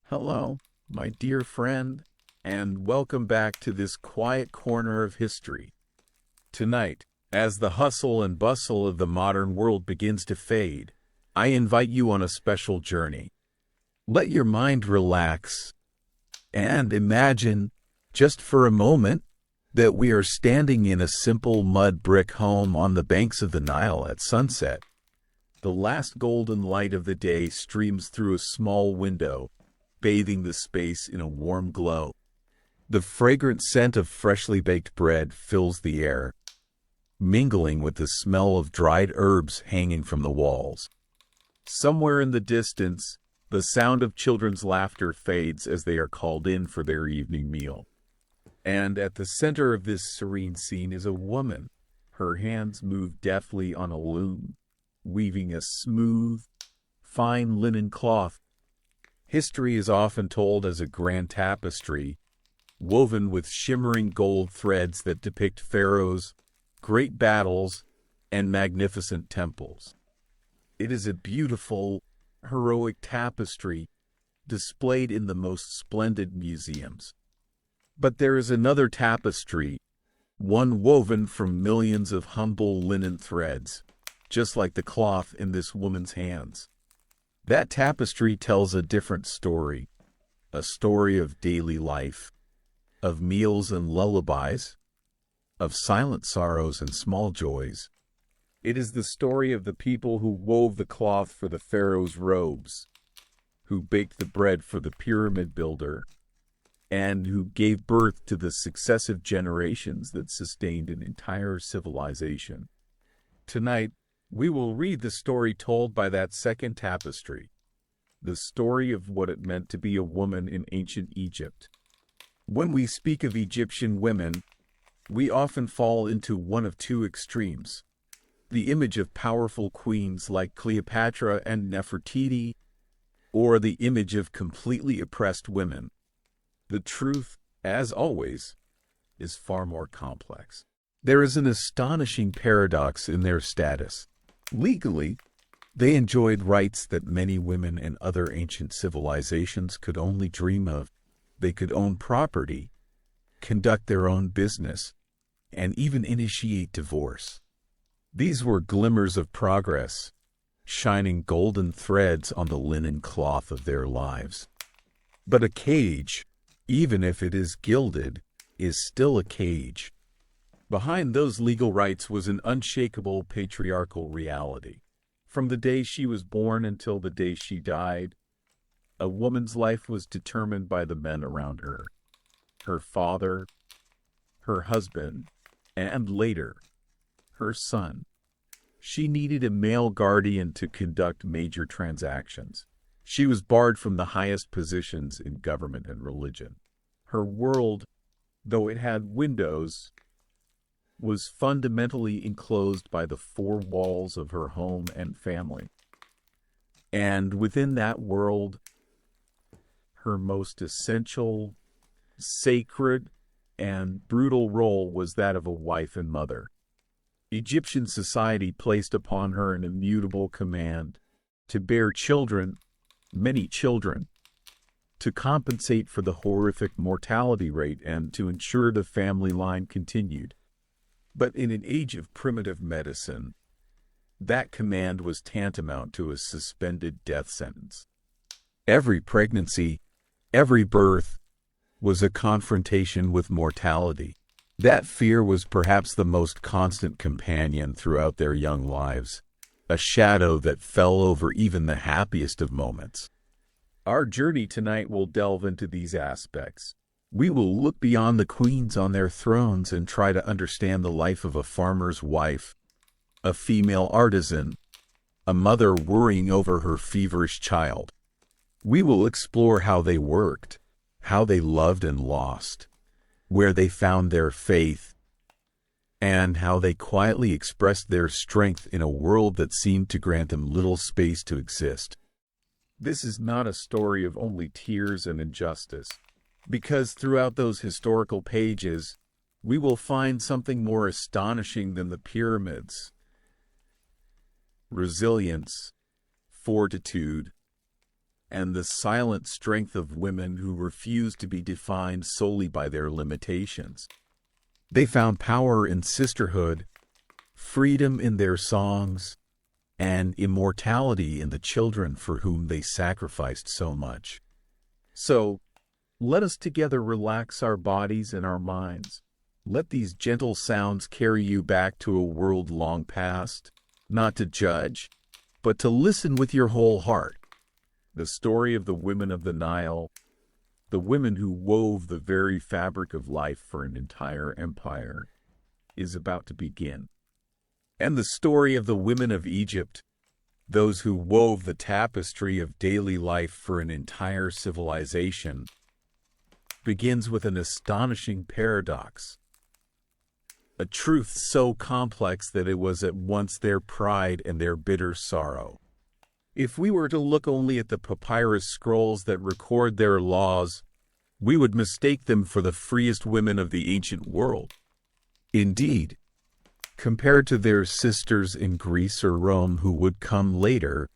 Hello, my dear friend, and welcome back to this quiet corner of history. Tonight, as the hustle and bustle of the modern world begins to fade, I invite you on a special journey. Let your mind relax and imagine, just for a moment, that we are standing in a simple mud brick home on the banks of the Nile at sunset. The last golden light of the day streams through a small window, bathing the space in a warm glow. The fragrant scent of freshly baked bread fills the air, mingling with the smell of dried herbs hanging from the walls. Somewhere in the distance, the sound of children's laughter fades as they are called in for their evening meal. And at the center of this serene scene is a woman. Her hands move deftly on a loom, weaving a smooth, fine linen cloth. History is often told as a grand tapestry, woven with shimmering gold threads that depict pharaohs, great battles, and magnificent temples. It is a beautiful, heroic tapestry displayed in the most splendid museums. But there is another tapestry, one woven from millions of humble linen threads, just like the cloth in this woman's hands. That tapestry tells a different story, a story of daily life, of meals and lullabies, of silent sorrows and small joys. It is the story of the people who wove the cloth for the pharaoh's robes, who baked the bread for the pyramid builder, and who gave birth to the successive generations that sustained an entire civilization. Tonight, we will read the story told by that second tapestry, the story of what it meant to be a woman in ancient Egypt. When we speak of Egyptian women, we often fall into one of two extremes: the image of powerful queens like Cleopatra and Nefertiti, or the image of completely oppressed women. The truth, as always, is far more complex. There is an astonishing paradox in their status. Legally, they enjoyed rights that many women in other ancient civilizations could only dream of. They could own property, conduct their own business, and even initiate divorce. These were glimmers of progress, shining golden threads on the linen cloth of their lives. But a cage, even if it is gilded, is still a cage. Behind those legal rights was an unshakable patriarchal reality. From the day she was born until the day she died, a woman's life was determined by the men around her: her father, her husband, and later, her son. She needed a male guardian to conduct major transactions. She was barred from the highest positions in government and religion. Her world, though it had windows, was fundamentally enclosed by the four walls of her home and family. And within that world, her most essential, sacred, and brutal role was that of a wife and mother. Egyptian society placed upon her an immutable command to bear children, many children, to compensate for the horrific mortality rate and to ensure the family line continued. But in an age of primitive medicine, that command was tantamount to a suspended death sentence. Every pregnancy, every birth, was a confrontation with mortality. That fear was perhaps the most constant companion throughout their young lives, a shadow that fell over even the happiest of moments. Our journey tonight will delve into these aspects. We will look beyond the queens on their thrones and try to understand the life of a farmer's wife, a female artisan, a mother worrying over her feverish child. We will explore how they worked, how they loved and lost, where they found their faith, and how they quietly expressed their strength in a world that seemed to grant them little space to exist. This is not a story of only tears and injustice, because throughout those historical pages, we will find something more astonishing than the pyramids: resilience, fortitude, and the silent strength of women who refused to be defined solely by their limitations. They found power in sisterhood, freedom in their songs, and immortality in the children for whom they sacrificed so much. So, let us together relax our bodies and our minds. Let these gentle sounds carry you back to a world long past, not to judge, but to listen with your whole heart. The story of the women of the Nile, the women who wove the very fabric of life for an entire empire, is about to begin. And the story of the women of Egypt, those who wove the tapestry of daily life for an entire civilization, begins with an astonishing paradox. A truth so complex that it was at once their pride and their bitter sorrow. If we were to look only at the papyrus scrolls that record their laws, we would mistake them for the freest women of the ancient world. Indeed, compared to their sisters in Greece or Rome who would come later,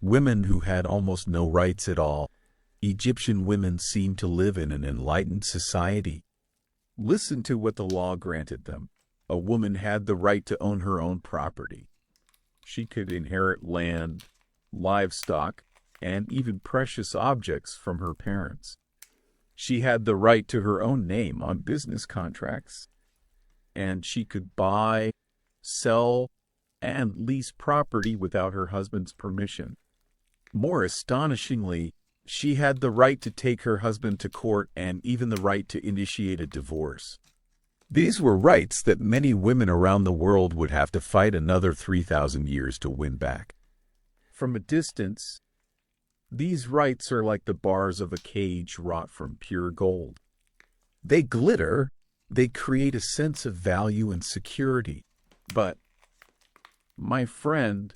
women who had almost no rights at all, Egyptian women seemed to live in an enlightened society. Listen to what the law granted them. A woman had the right to own her own property. She could inherit land, livestock, and even precious objects from her parents. She had the right to her own name on business contracts, and she could buy, sell, and lease property without her husband's permission. More astonishingly, she had the right to take her husband to court and even the right to initiate a divorce. These were rights that many women around the world would have to fight another 3,000 years to win back. From a distance, these rights are like the bars of a cage wrought from pure gold. They glitter, they create a sense of value and security. But, my friend,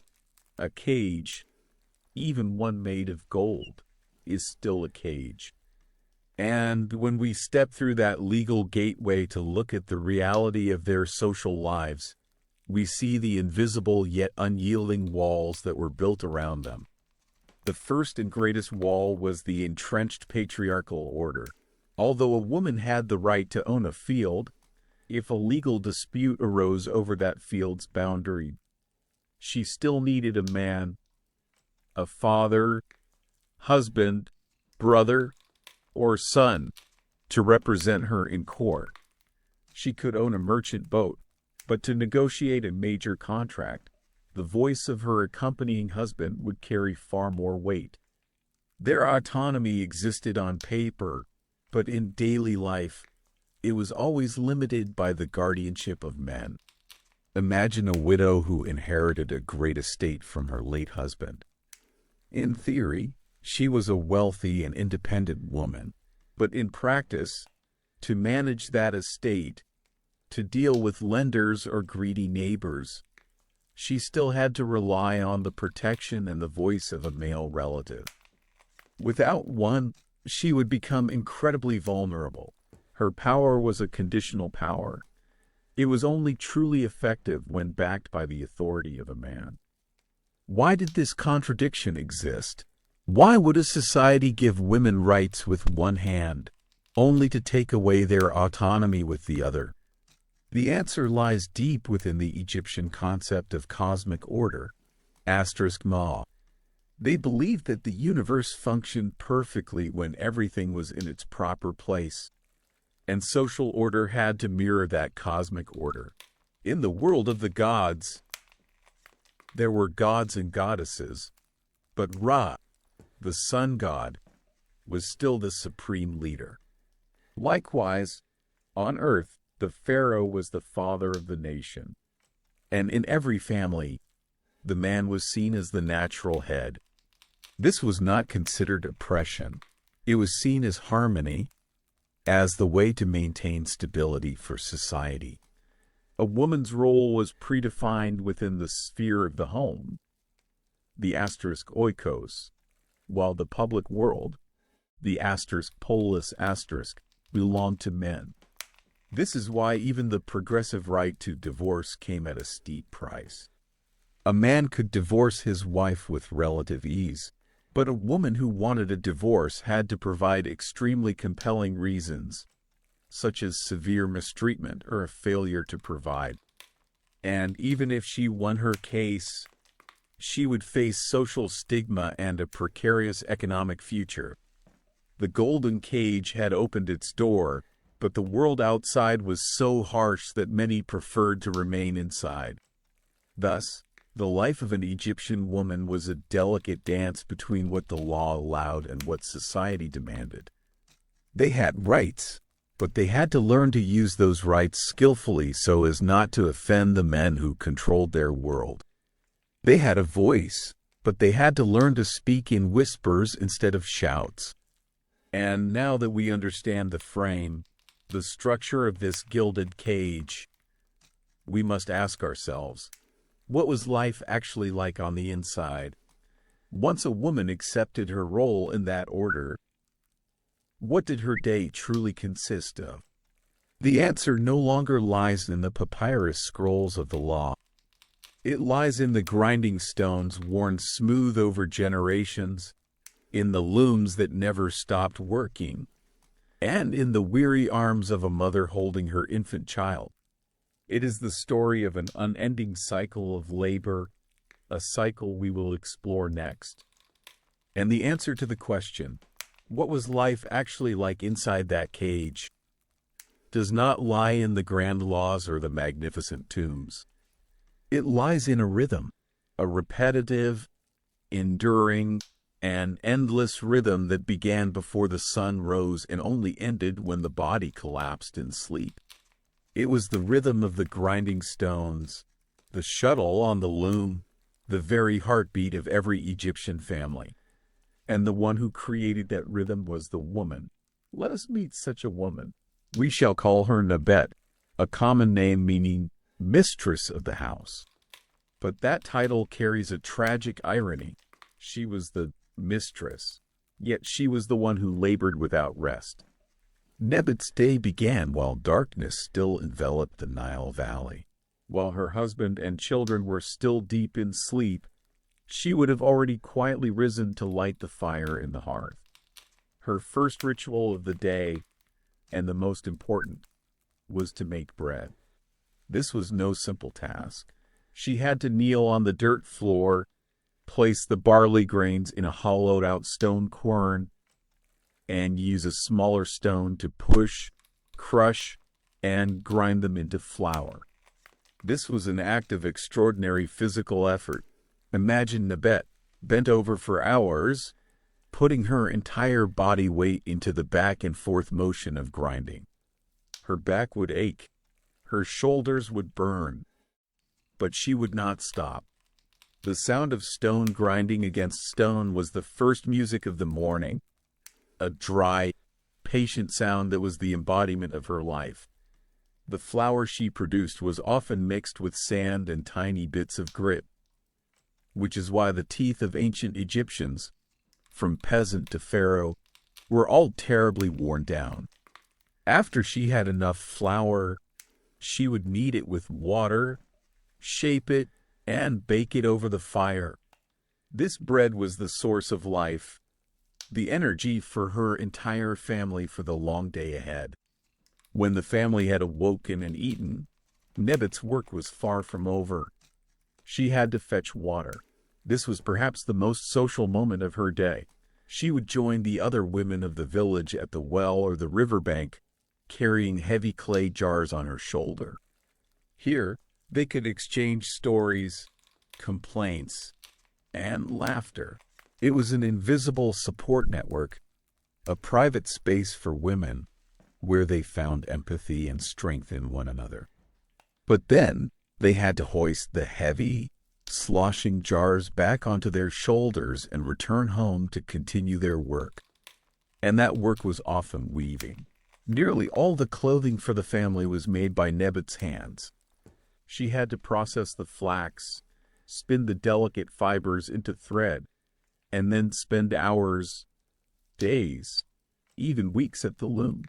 a cage, even one made of gold, is still a cage. And when we step through that legal gateway to look at the reality of their social lives, we see the invisible yet unyielding walls that were built around them. The first and greatest wall was the entrenched patriarchal order. Although a woman had the right to own a field, if a legal dispute arose over that field's boundary, she still needed a man, a father, husband, brother, or son to represent her in court. She could own a merchant boat, but to negotiate a major contract, the voice of her accompanying husband would carry far more weight. Their autonomy existed on paper, but in daily life, it was always limited by the guardianship of men. Imagine a widow who inherited a great estate from her late husband. In theory, she was a wealthy and independent woman, but in practice, to manage that estate, to deal with lenders or greedy neighbors, she still had to rely on the protection and the voice of a male relative. Without one, she would become incredibly vulnerable. Her power was a conditional power. It was only truly effective when backed by the authority of a man. Why did this contradiction exist? Why would a society give women rights with one hand, only to take away their autonomy with the other? The answer lies deep within the Egyptian concept of cosmic order, *ma. They believed that the universe functioned perfectly when everything was in its proper place, and social order had to mirror that cosmic order. In the world of the gods, there were gods and goddesses, but Ra, the sun god, was still the supreme leader. Likewise, on earth, the pharaoh was the father of the nation, and in every family, the man was seen as the natural head. This was not considered oppression. It was seen as harmony, as the way to maintain stability for society. A woman's role was predefined within the sphere of the home, the *oikos, while the public world, the *polis*, belonged to men. This is why even the progressive right to divorce came at a steep price. A man could divorce his wife with relative ease, But a woman who wanted a divorce had to provide extremely compelling reasons, such as severe mistreatment or a failure to provide. And even if she won her case, she would face social stigma and a precarious economic future. The golden cage had opened its door, but the world outside was so harsh that many preferred to remain inside. Thus, the life of an Egyptian woman was a delicate dance between what the law allowed and what society demanded. They had rights, but they had to learn to use those rights skillfully so as not to offend the men who controlled their world. They had a voice, but they had to learn to speak in whispers instead of shouts. And now that we understand the frame, the structure of this gilded cage, we must ask ourselves, what was life actually like on the inside? Once a woman accepted her role in that order, what did her day truly consist of? The answer no longer lies in the papyrus scrolls of the law. It lies in the grinding stones worn smooth over generations, in the looms that never stopped working, and in the weary arms of a mother holding her infant child. It is the story of an unending cycle of labor, a cycle we will explore next. And the answer to the question, what was life actually like inside that cage, does not lie in the grand laws or the magnificent tombs. It lies in a rhythm, a repetitive, enduring, and endless rhythm that began before the sun rose and only ended when the body collapsed in sleep. It was the rhythm of the grinding stones, the shuttle on the loom, the very heartbeat of every Egyptian family. And the one who created that rhythm was the woman. Let us meet such a woman. We shall call her Nebet, a common name meaning mistress of the house. But that title carries a tragic irony. She was the mistress, yet she was the one who labored without rest. Nebet's day began while darkness still enveloped the Nile Valley. While her husband and children were still deep in sleep, she would have already quietly risen to light the fire in the hearth. Her first ritual of the day, and the most important, was to make bread. This was no simple task. She had to kneel on the dirt floor, place the barley grains in a hollowed-out stone quern, and use a smaller stone to push, crush, and grind them into flour. This was an act of extraordinary physical effort. Imagine Nebet, bent over for hours, putting her entire body weight into the back and forth motion of grinding. Her back would ache, her shoulders would burn, but she would not stop. The sound of stone grinding against stone was the first music of the morning, a dry, patient sound that was the embodiment of her life. The flour she produced was often mixed with sand and tiny bits of grit, which is why the teeth of ancient Egyptians, from peasant to pharaoh, were all terribly worn down. After she had enough flour, she would knead it with water, shape it, and bake it over the fire. This bread was the source of life, the energy for her entire family for the long day ahead. When the family had awoken and eaten, Nebet's work was far from over. She had to fetch water. This was perhaps the most social moment of her day. She would join the other women of the village at the well or the riverbank, carrying heavy clay jars on her shoulder. Here, they could exchange stories, complaints, and laughter. It was an invisible support network, a private space for women, where they found empathy and strength in one another. But then, they had to hoist the heavy, sloshing jars back onto their shoulders and return home to continue their work. And that work was often weaving. Nearly all the clothing for the family was made by Nebet's hands. She had to process the flax, spin the delicate fibers into thread, and then spend hours, days, even weeks at the loom.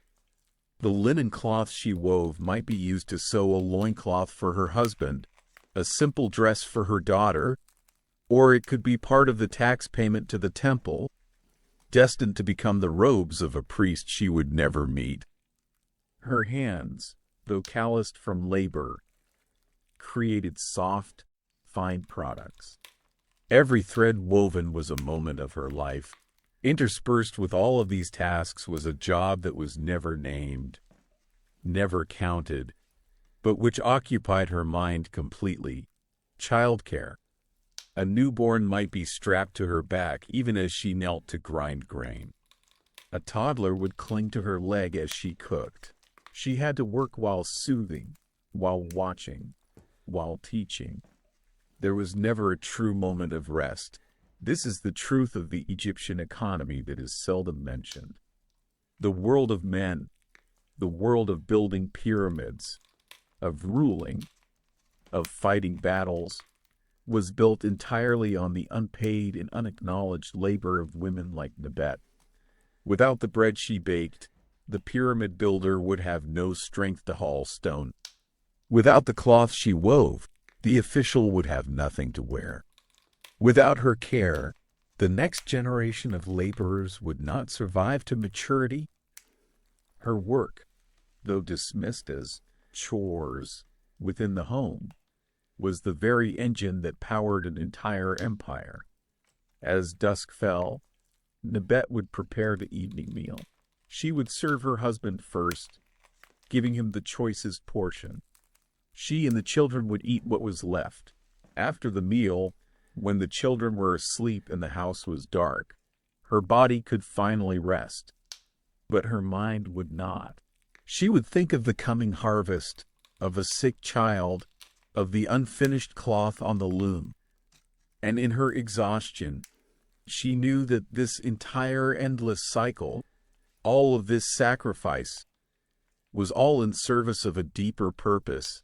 The linen cloth she wove might be used to sew a loincloth for her husband, a simple dress for her daughter, Or it could be part of the tax payment to the temple, destined to become the robes of a priest she would never meet. Her hands, though calloused from labor, created soft, fine products. Every thread woven was a moment of her life. Interspersed with all of these tasks was a job that was never named, never counted, but which occupied her mind completely: childcare. A newborn might be strapped to her back even as she knelt to grind grain. A toddler would cling to her leg as she cooked. She had to work while soothing, while watching, while teaching. There was never a true moment of rest. This is the truth of the Egyptian economy that is seldom mentioned. The world of men, the world of building pyramids, of ruling, of fighting battles, was built entirely on the unpaid and unacknowledged labor of women like Nebet. Without the bread she baked, the pyramid builder would have no strength to haul stone. Without the cloth she wove, the official would have nothing to wear. Without her care, the next generation of laborers would not survive to maturity. Her work, though dismissed as chores within the home, was the very engine that powered an entire empire. As dusk fell, Nebet would prepare the evening meal. She would serve her husband first, giving him the choicest portion. She and the children would eat what was left. After the meal, when the children were asleep and the house was dark, her body could finally rest. But her mind would not. She would think of the coming harvest, of a sick child, of the unfinished cloth on the loom. And in her exhaustion, she knew that this entire endless cycle, all of this sacrifice, was all in service of a deeper purpose,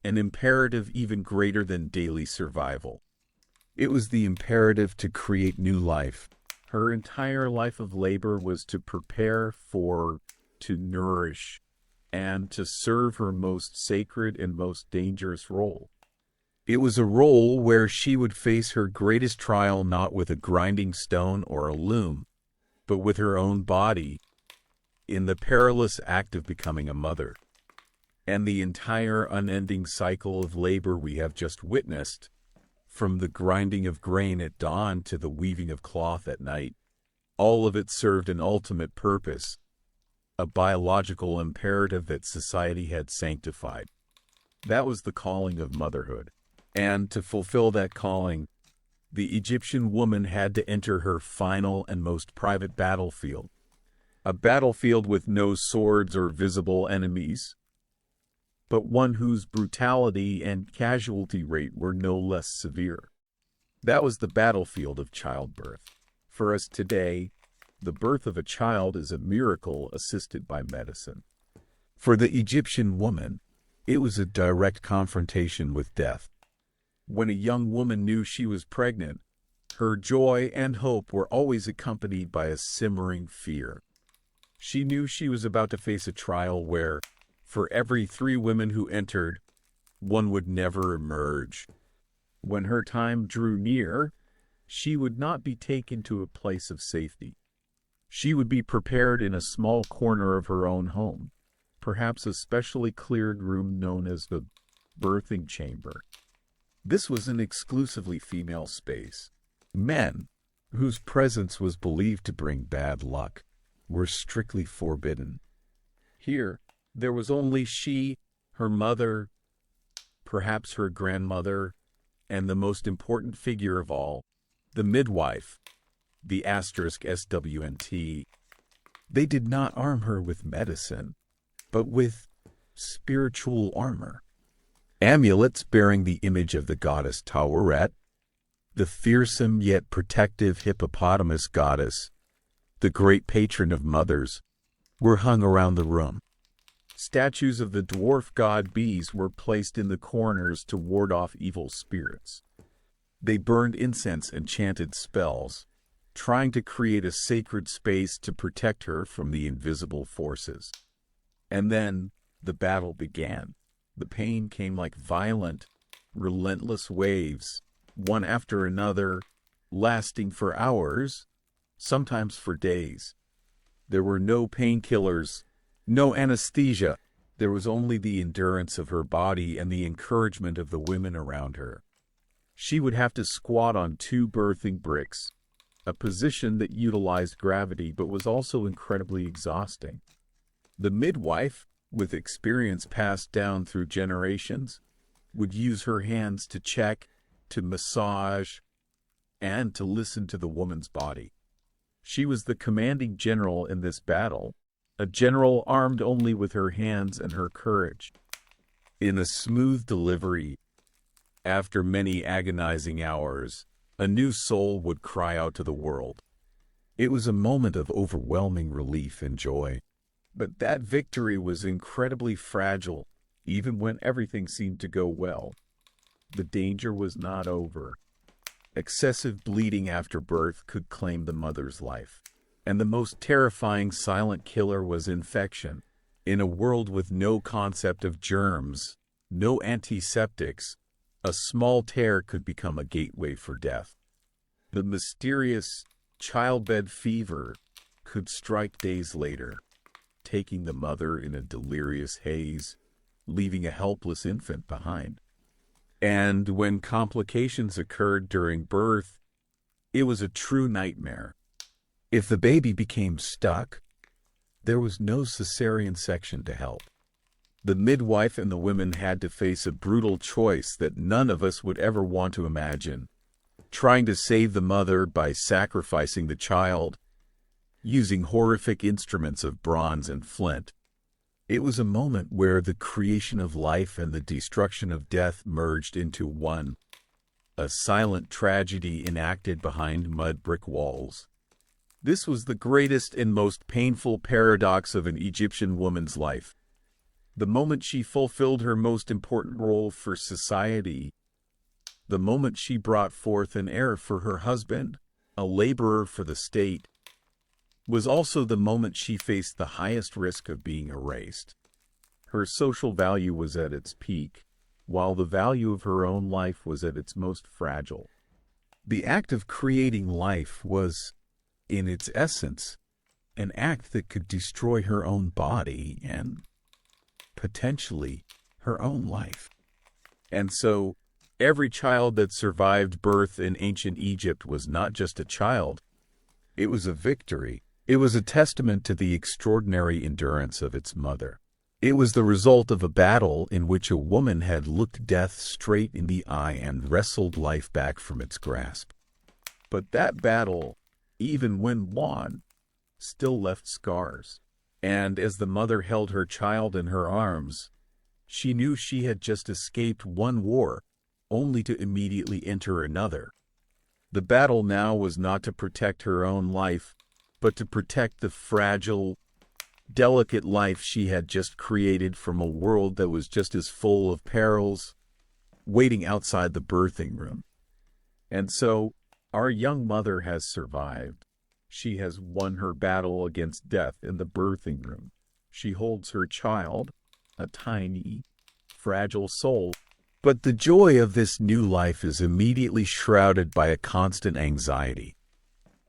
an imperative even greater than daily survival. It was the imperative to create new life. Her entire life of labor was to prepare for, to nourish, and to serve her most sacred and most dangerous role. It was a role where she would face her greatest trial not with a grinding stone or a loom, but with her own body, in the perilous act of becoming a mother. And the entire unending cycle of labor we have just witnessed, from the grinding of grain at dawn to the weaving of cloth at night, all of it served an ultimate purpose, a biological imperative that society had sanctified. That was the calling of motherhood. And to fulfill that calling, the Egyptian woman had to enter her final and most private battlefield. A battlefield with no swords or visible enemies, but one whose brutality and casualty rate were no less severe. That was the battlefield of childbirth. For us today, the birth of a child is a miracle assisted by medicine. For the Egyptian woman, it was a direct confrontation with death. When a young woman knew she was pregnant, her joy and hope were always accompanied by a simmering fear. She knew she was about to face a trial where, for every 3 women who entered, one would never emerge. When her time drew near, she would not be taken to a place of safety. She would be prepared in a small corner of her own home, perhaps a specially cleared room known as the birthing chamber. This was an exclusively female space. Men, whose presence was believed to bring bad luck, were strictly forbidden. Here, there was only she, her mother, perhaps her grandmother, and the most important figure of all, the midwife, the *SWNT. They did not arm her with medicine, but with spiritual armor. Amulets bearing the image of the goddess Taweret, the fearsome yet protective hippopotamus goddess, the great patron of mothers, were hung around the room. Statues of the dwarf god bees were placed in the corners to ward off evil spirits. They burned incense and chanted spells, trying to create a sacred space to protect her from the invisible forces. And then the battle began. The pain came like violent, relentless waves, one after another, lasting for hours, sometimes for days. There were no painkillers, no anesthesia. There was only the endurance of her body and the encouragement of the women around her. She would have to squat on 2 birthing bricks, a position that utilized gravity but was also incredibly exhausting. The midwife, with experience passed down through generations, would use her hands to check, to massage, and to listen to the woman's body. She was the commanding general in this battle, a general armed only with her hands and her courage. In a smooth delivery, after many agonizing hours, a new soul would cry out to the world. It was a moment of overwhelming relief and joy. But that victory was incredibly fragile, even when everything seemed to go well. The danger was not over. Excessive bleeding after birth could claim the mother's life. And the most terrifying silent killer was infection. In a world with no concept of germs, no antiseptics, a small tear could become a gateway for death. The mysterious childbed fever could strike days later, taking the mother in a delirious haze, leaving a helpless infant behind. And when complications occurred during birth, it was a true nightmare. If the baby became stuck, there was no cesarean section to help. The midwife and the women had to face a brutal choice that none of us would ever want to imagine. Trying to save the mother by sacrificing the child, using horrific instruments of bronze and flint. It was a moment where the creation of life and the destruction of death merged into one, a silent tragedy enacted behind mud brick walls. This was the greatest and most painful paradox of an Egyptian woman's life. The moment she fulfilled her most important role for society, the moment she brought forth an heir for her husband, a laborer for the state, was also the moment she faced the highest risk of being erased. Her social value was at its peak, while the value of her own life was at its most fragile. The act of creating life was, in its essence, an act that could destroy her own body and, potentially, her own life. And so, every child that survived birth in ancient Egypt was not just a child. It was a victory. It was a testament to the extraordinary endurance of its mother. It was the result of a battle in which a woman had looked death straight in the eye and wrestled life back from its grasp. But that battle, even when won, still left scars. And as the mother held her child in her arms, she knew she had just escaped one war, only to immediately enter another. The battle now was not to protect her own life, but to protect the fragile, delicate life she had just created from a world that was just as full of perils, waiting outside the birthing room. And so, our young mother has survived. She has won her battle against death in the birthing room. She holds her child, a tiny, fragile soul. But the joy of this new life is immediately shrouded by a constant anxiety.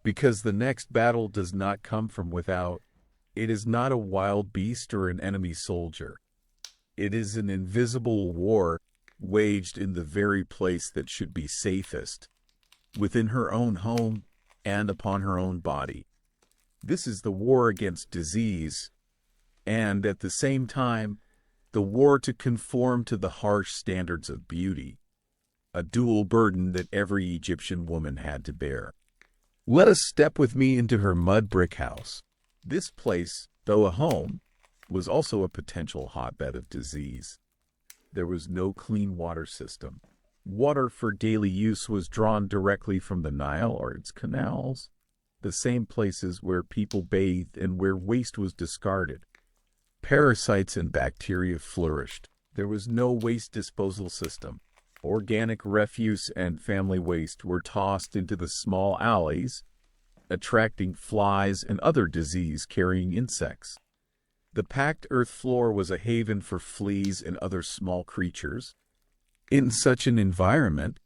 Because the next battle does not come from without. It is not a wild beast or an enemy soldier. It is an invisible war waged in the very place that should be safest, within her own home and upon her own body. This is the war against disease, and at the same time, the war to conform to the harsh standards of beauty, a dual burden that every Egyptian woman had to bear. Let us step with me into her mud brick house. This place, though a home, was also a potential hotbed of disease. There was no clean water system. Water for daily use was drawn directly from the Nile or its canals, the same places where people bathed and where waste was discarded. Parasites and bacteria flourished. There was no waste disposal system. Organic refuse and family waste were tossed into the small alleys, attracting flies and other disease-carrying insects. The packed earth floor was a haven for fleas and other small creatures. In such an environment,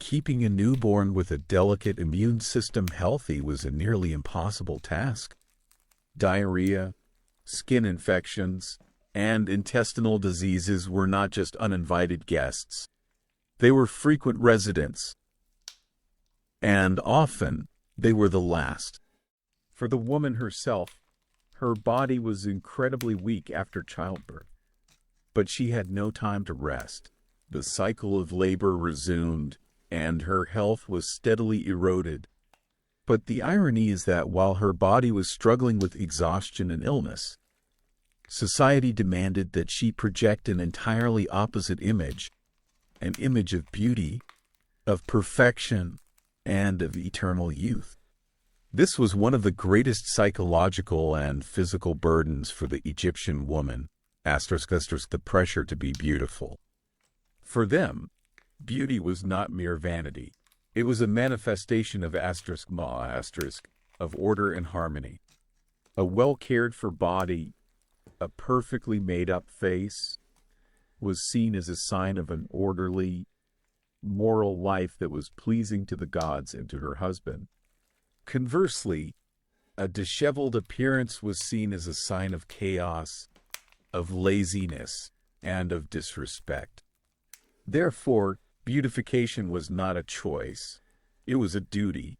Keeping a newborn with a delicate immune system healthy was a nearly impossible task. Diarrhea, skin infections, and intestinal diseases were not just uninvited guests. They were frequent residents, and often they were the last. For the woman herself, her body was incredibly weak after childbirth, but she had no time to rest. The cycle of labor resumed, and her health was steadily eroded. But the irony is that while her body was struggling with exhaustion and illness, society demanded that she project an entirely opposite image, an image of beauty, of perfection, and of eternal youth. This was one of the greatest psychological and physical burdens for the Egyptian woman, the pressure to be beautiful. For them, beauty was not mere vanity. It was a manifestation of of order and harmony. A well-cared-for body, a perfectly made-up face, was seen as a sign of an orderly, moral life that was pleasing to the gods and to her husband. Conversely, a disheveled appearance was seen as a sign of chaos, of laziness, and of disrespect. Therefore, beautification was not a choice, it was a duty.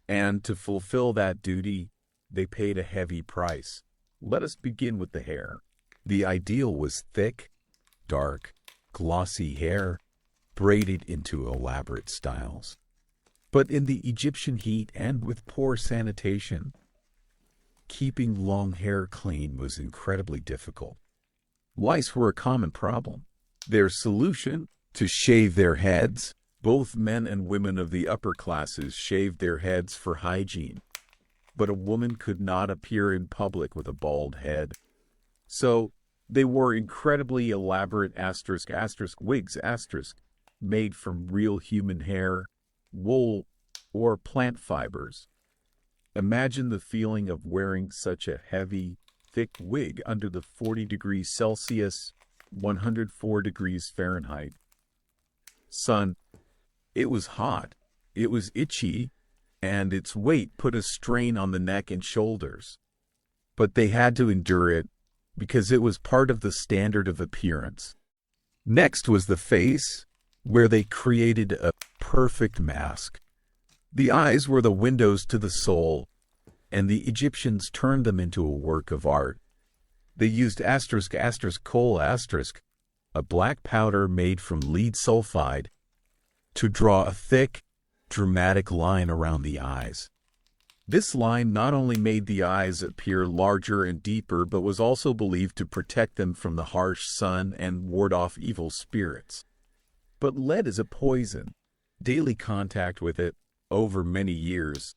And to fulfill that duty, they paid a heavy price. Let us begin with the hair. The ideal was thick, dark, glossy hair, braided into elaborate styles. But in the Egyptian heat and with poor sanitation, keeping long hair clean was incredibly difficult. Lice were a common problem. Their solution? To shave their heads. Both men and women of the upper classes shaved their heads for hygiene. But a woman could not appear in public with a bald head. So they wore incredibly elaborate wigs made from real human hair, wool, or plant fibers. Imagine the feeling of wearing such a heavy, thick wig under the 40 degrees Celsius, 104 degrees Fahrenheit sun. It was hot, it was itchy, and its weight put a strain on the neck and shoulders. But they had to endure it because it was part of the standard of appearance. Next was the face, where they created a perfect mask. The eyes were the windows to the soul, and the Egyptians turned them into a work of art. They used coal, a black powder made from lead sulfide, to draw a thick, dramatic line around the eyes. This line not only made the eyes appear larger and deeper, but was also believed to protect them from the harsh sun and ward off evil spirits. But lead is a poison. Daily contact with it, over many years,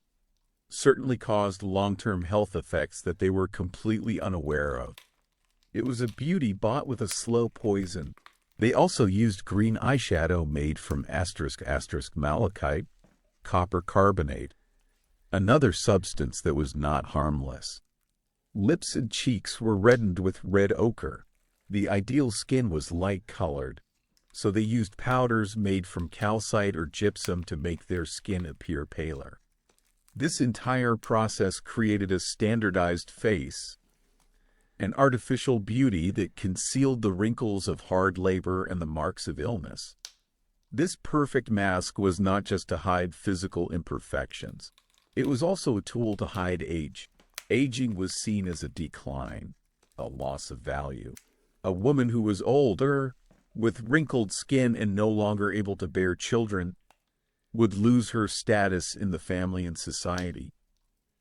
certainly caused long-term health effects that they were completely unaware of. It was a beauty bought with a slow poison. They also used green eyeshadow made from malachite, copper carbonate, another substance that was not harmless. Lips and cheeks were reddened with red ochre. The ideal skin was light-colored, so they used powders made from calcite or gypsum to make their skin appear paler. This entire process created a standardized face, an artificial beauty that concealed the wrinkles of hard labor and the marks of illness. This perfect mask was not just to hide physical imperfections. It was also a tool to hide age. Aging was seen as a decline, a loss of value. A woman who was older, with wrinkled skin and no longer able to bear children, would lose her status in the family and society.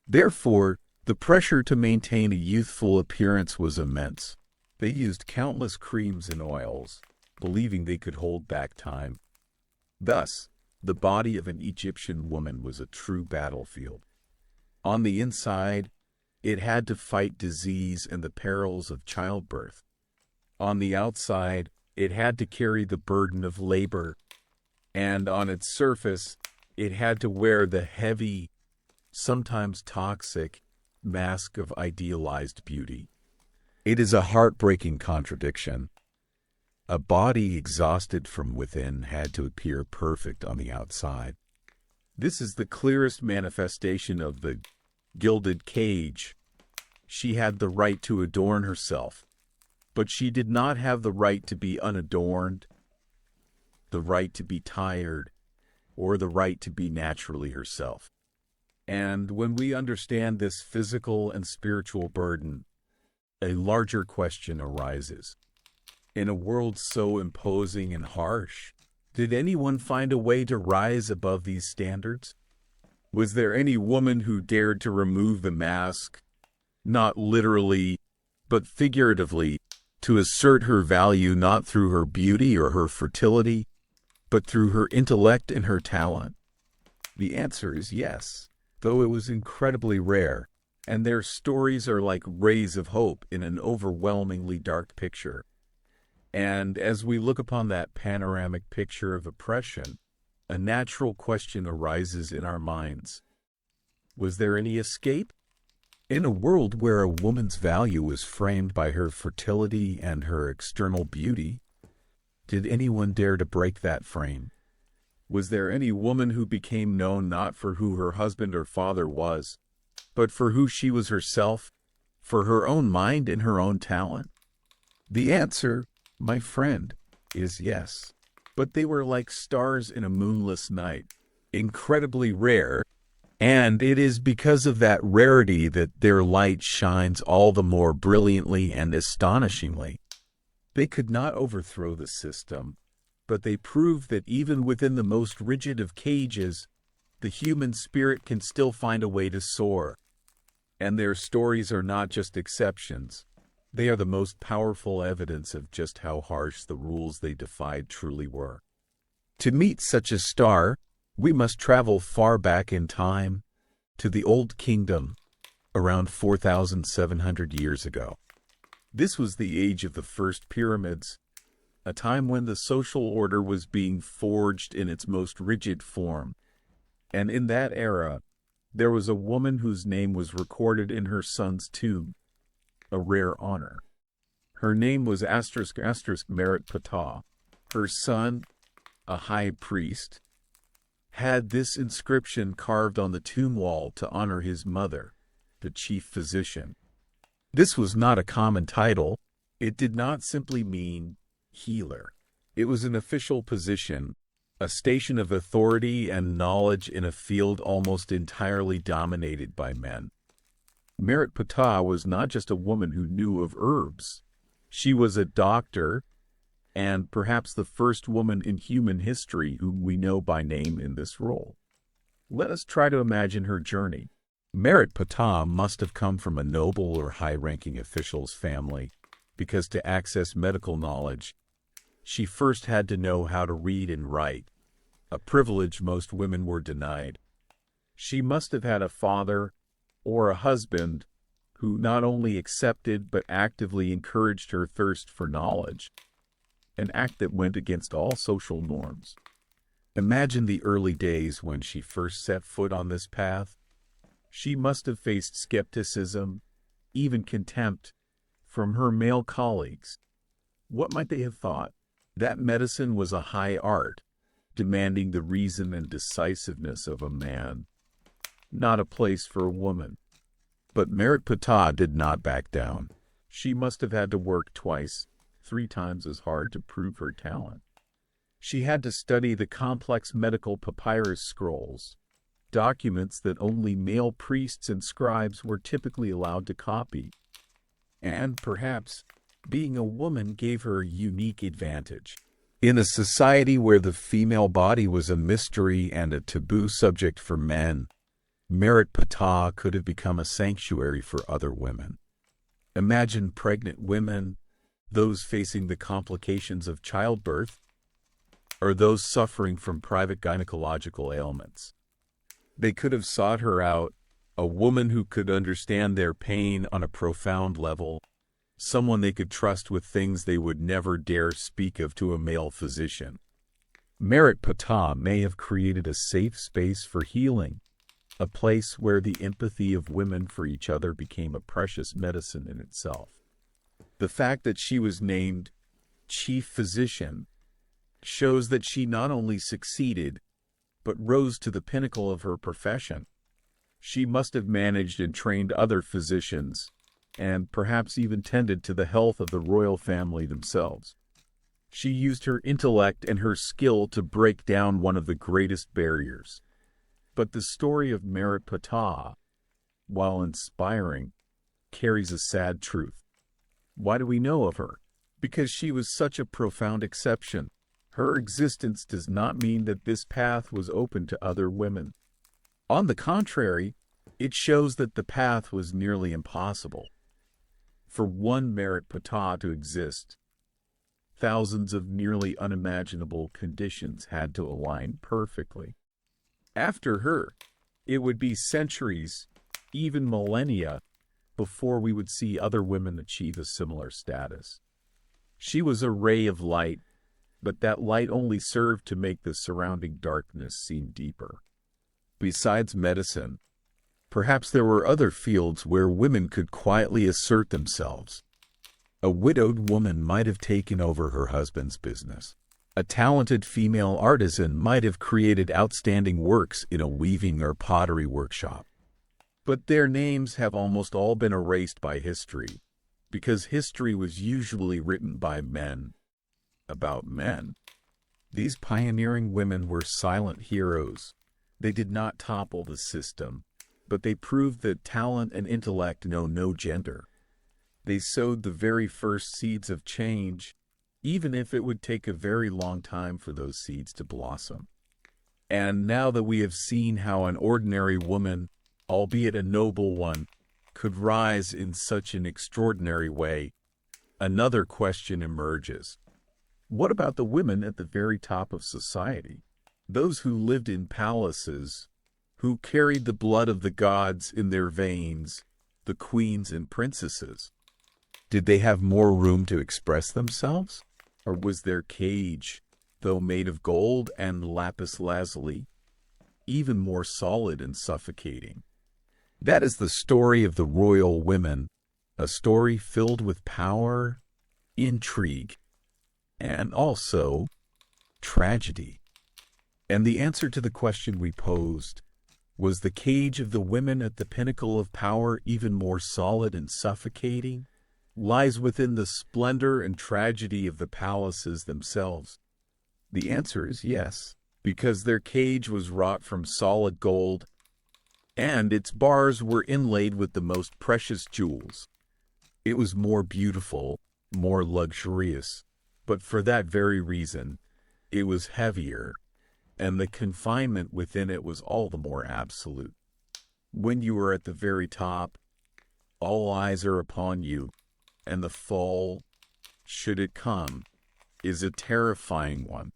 Therefore, the pressure to maintain a youthful appearance was immense. They used countless creams and oils, believing they could hold back time. Thus, the body of an Egyptian woman was a true battlefield. On the inside, it had to fight disease and the perils of childbirth. On the outside, it had to carry the burden of labor. And on its surface, it had to wear the heavy, sometimes toxic, mask of idealized beauty. It is a heartbreaking contradiction. A body exhausted from within had to appear perfect on the outside. This is the clearest manifestation of the gilded cage. She had the right to adorn herself, but she did not have the right to be unadorned, the right to be tired, or the right to be naturally herself. And when we understand this physical and spiritual burden, a larger question arises. In a world so imposing and harsh, did anyone find a way to rise above these standards? Was there any woman who dared to remove the mask, not literally, but figuratively, to assert her value not through her beauty or her fertility, but through her intellect and her talent? The answer is yes, though it was incredibly rare, and their stories are like rays of hope in an overwhelmingly dark picture. And as we look upon that panoramic picture of oppression, a natural question arises in our minds. Was there any escape? In a world where a woman's value was framed by her fertility and her external beauty, did anyone dare to break that frame? Was there any woman who became known not for who her husband or father was, but for who she was herself, for her own mind and her own talent? The answer, my friend, is yes. But they were like stars in a moonless night, incredibly rare, and it is because of that rarity that their light shines all the more brilliantly and astonishingly. They could not overthrow the system, but they proved that even within the most rigid of cages, the human spirit can still find a way to soar. And their stories are not just exceptions. They are the most powerful evidence of just how harsh the rules they defied truly were. To meet such a star, we must travel far back in time, to the Old Kingdom, around 4,700 years ago. This was the age of the first pyramids, a time when the social order was being forged in its most rigid form. And in that era, there was a woman whose name was recorded in her son's tomb, a rare honor. Her name was Merit-Ptah. Her son, a high priest, had this inscription carved on the tomb wall to honor his mother, the chief physician. This was not a common title. It did not simply mean healer. It was an official position, a station of authority and knowledge in a field almost entirely dominated by men. Merit-Ptah was not just a woman who knew of herbs. She was a doctor, and perhaps the first woman in human history whom we know by name in this role. Let us try to imagine her journey. Merit-Ptah must have come from a noble or high-ranking official's family, because to access medical knowledge, she first had to know how to read and write, a privilege most women were denied. She must have had a father or a husband who not only accepted but actively encouraged her thirst for knowledge, an act that went against all social norms. Imagine the early days when she first set foot on this path. She must have faced skepticism, even contempt, from her male colleagues. What might they have thought? That medicine was a high art, demanding the reason and decisiveness of a man, not a place for a woman. But Merit-Ptah did not back down. She must have had to work twice, 3 times as hard to prove her talent. She had to study the complex medical papyrus scrolls, documents that only male priests and scribes were typically allowed to copy. And perhaps being a woman gave her a unique advantage. In a society where the female body was a mystery and a taboo subject for men, Merit-Ptah could have become a sanctuary for other women. Imagine pregnant women, those facing the complications of childbirth, or those suffering from private gynecological ailments. They could have sought her out, a woman who could understand their pain on a profound level, someone they could trust with things they would never dare speak of to a male physician. Merit-Ptah may have created a safe space for healing, a place where the empathy of women for each other became a precious medicine in itself. The fact that she was named chief physician, shows that she not only succeeded, but rose to the pinnacle of her profession. She must have managed and trained other physicians, and perhaps even tended to the health of the royal family themselves. She used her intellect and her skill to break down one of the greatest barriers. But the story of Nefertiti, while inspiring, carries a sad truth. Why do we know of her? Because she was such a profound exception. Her existence does not mean that this path was open to other women. On the contrary, it shows that the path was nearly impossible. For one Nefertiti to exist, thousands of nearly unimaginable conditions had to align perfectly. After her, it would be centuries, even millennia, before we would see other women achieve a similar status. She was a ray of light, but that light only served to make the surrounding darkness seem deeper. Besides medicine, perhaps there were other fields where women could quietly assert themselves. A widowed woman might have taken over her husband's business. A talented female artisan might have created outstanding works in a weaving or pottery workshop. But their names have almost all been erased by history, because history was usually written by men, about men. These pioneering women were silent heroes. They did not topple the system, but they proved that talent and intellect know no gender. They sowed the very first seeds of change, even if it would take a very long time for those seeds to blossom. And now that we have seen how an ordinary woman, albeit a noble one, could rise in such an extraordinary way, another question emerges. What about the women at the very top of society? Those who lived in palaces, who carried the blood of the gods in their veins, the queens and princesses. Did they have more room to express themselves? Or was their cage, though made of gold and lapis lazuli, even more solid and suffocating? That is the story of the royal women, a story filled with power, intrigue, and also tragedy. And the answer to the question we posed, was the cage of the women at the pinnacle of power even more solid and suffocating? Lies within the splendor and tragedy of the palaces themselves? The answer is yes, because their cage was wrought from solid gold, and its bars were inlaid with the most precious jewels. It was more beautiful, more luxurious, but for that very reason, it was heavier, and the confinement within it was all the more absolute. When you are at the very top, all eyes are upon you, and the fall, should it come, is a terrifying one.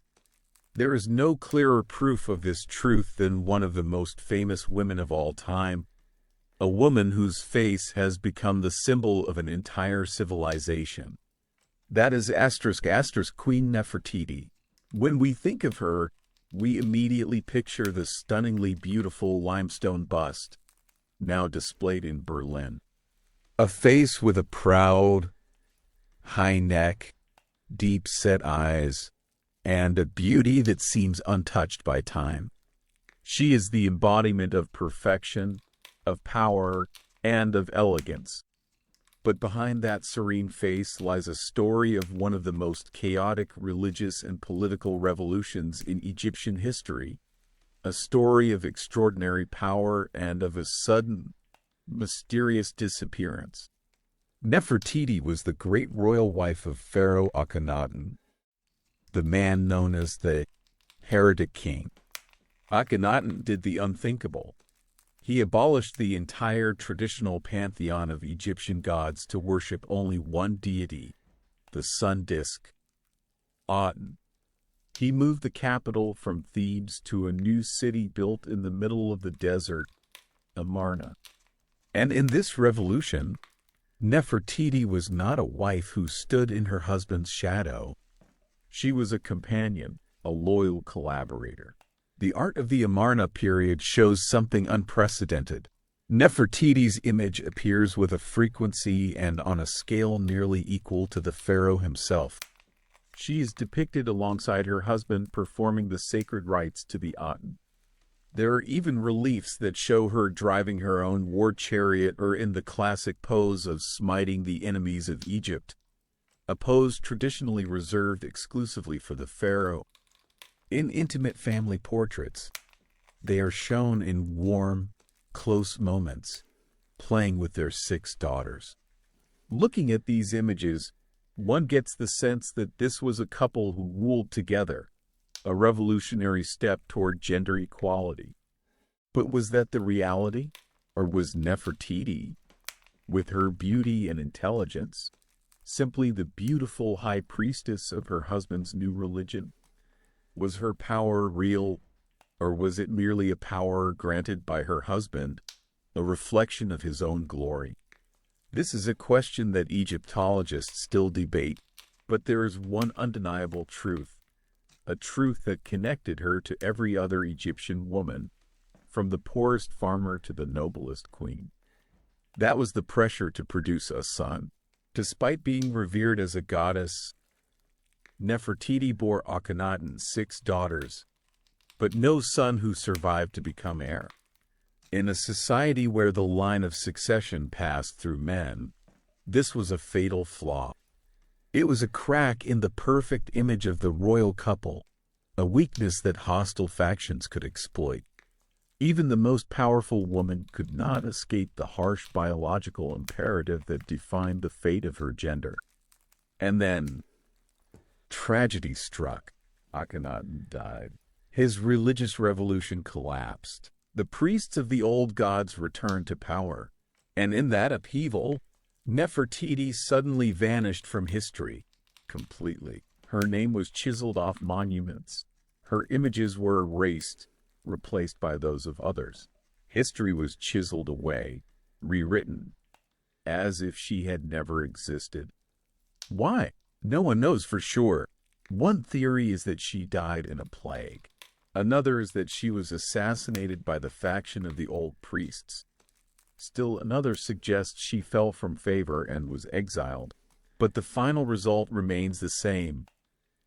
There is no clearer proof of this truth than one of the most famous women of all time, a woman whose face has become the symbol of an entire civilization. That is * Queen Nefertiti. When we think of her, we immediately picture the stunningly beautiful limestone bust, now displayed in Berlin. A face with a proud, high neck, deep-set eyes, and a beauty that seems untouched by time. She is the embodiment of perfection, of power, and of elegance. But behind that serene face lies a story of one of the most chaotic religious and political revolutions in Egyptian history, a story of extraordinary power and of a sudden, mysterious disappearance. Nefertiti was the great royal wife of Pharaoh Akhenaten, the man known as the heretic king. Akhenaten did the unthinkable. He abolished the entire traditional pantheon of Egyptian gods to worship only one deity, the sun disk, Aten. He moved the capital from Thebes to a new city built in the middle of the desert, Amarna. And in this revolution, Nefertiti was not a wife who stood in her husband's shadow. She was a companion, a loyal collaborator. The art of the Amarna period shows something unprecedented. Nefertiti's image appears with a frequency and on a scale nearly equal to the pharaoh himself. She is depicted alongside her husband performing the sacred rites to the Aten. There are even reliefs that show her driving her own war chariot or in the classic pose of smiting the enemies of Egypt, a pose traditionally reserved exclusively for the pharaoh. In intimate family portraits, they are shown in warm, close moments, playing with their 6 daughters. Looking at these images, one gets the sense that this was a couple who ruled together, a revolutionary step toward gender equality. But was that the reality? Or was Nefertiti, with her beauty and intelligence, simply the beautiful high priestess of her husband's new religion? Was her power real, or was it merely a power granted by her husband, a reflection of his own glory? This is a question that Egyptologists still debate, but there is one undeniable truth, a truth that connected her to every other Egyptian woman, from the poorest farmer to the noblest queen. That was the pressure to produce a son. Despite being revered as a goddess, Nefertiti bore Akhenaten 6 daughters, but no son who survived to become heir. In a society where the line of succession passed through men, this was a fatal flaw. It was a crack in the perfect image of the royal couple, a weakness that hostile factions could exploit. Even the most powerful woman could not escape the harsh biological imperative that defined the fate of her gender. And then, tragedy struck. Akhenaten died. His religious revolution collapsed. The priests of the old gods returned to power, and in that upheaval, Nefertiti suddenly vanished from history completely. Her name was chiseled off monuments. Her images were erased, replaced by those of others. History was chiseled away, rewritten, as if she had never existed. Why? No one knows for sure. One theory is that she died in a plague. Another is that she was assassinated by the faction of the old priests. Still another suggests she fell from favor and was exiled. But the final result remains the same.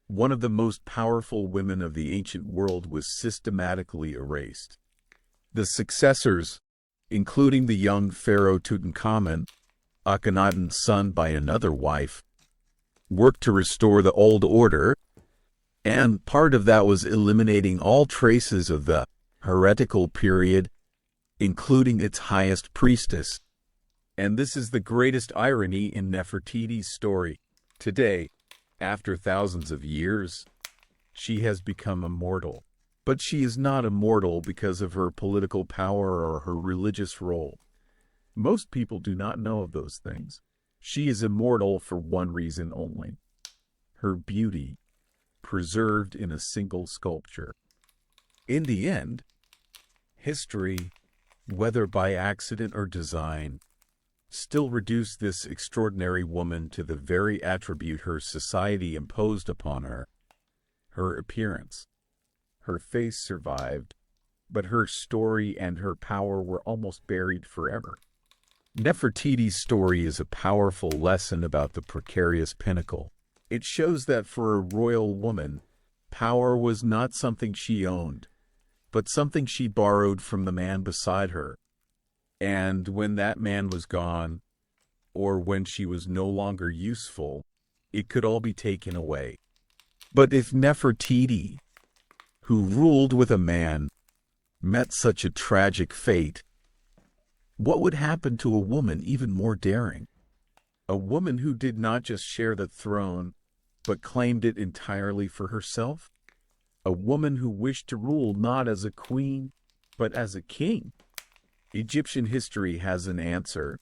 One of the most powerful women of the ancient world was systematically erased. The successors, including the young pharaoh Tutankhamun, Akhenaten's son by another wife, worked to restore the old order, and part of that was eliminating all traces of the heretical period, including its highest priestess. And this is the greatest irony in Nefertiti's story. Today, after thousands of years, she has become immortal. But she is not immortal because of her political power or her religious role. Most people do not know of those things. She is immortal for one reason only: her beauty, preserved in a single sculpture. In the end, history, whether by accident or design, still reduced this extraordinary woman to the very attribute her society imposed upon her: her appearance. Her face survived, but her story and her power were almost buried forever. Nefertiti's story is a powerful lesson about the precarious pinnacle. It shows that for a royal woman, power was not something she owned, but something she borrowed from the man beside her. And when that man was gone, or when she was no longer useful, it could all be taken away. But if Nefertiti, who ruled with a man, met such a tragic fate, what would happen to a woman even more daring? A woman who did not just share the throne, but claimed it entirely for herself? A woman who wished to rule not as a queen, but as a king? Egyptian history has an answer,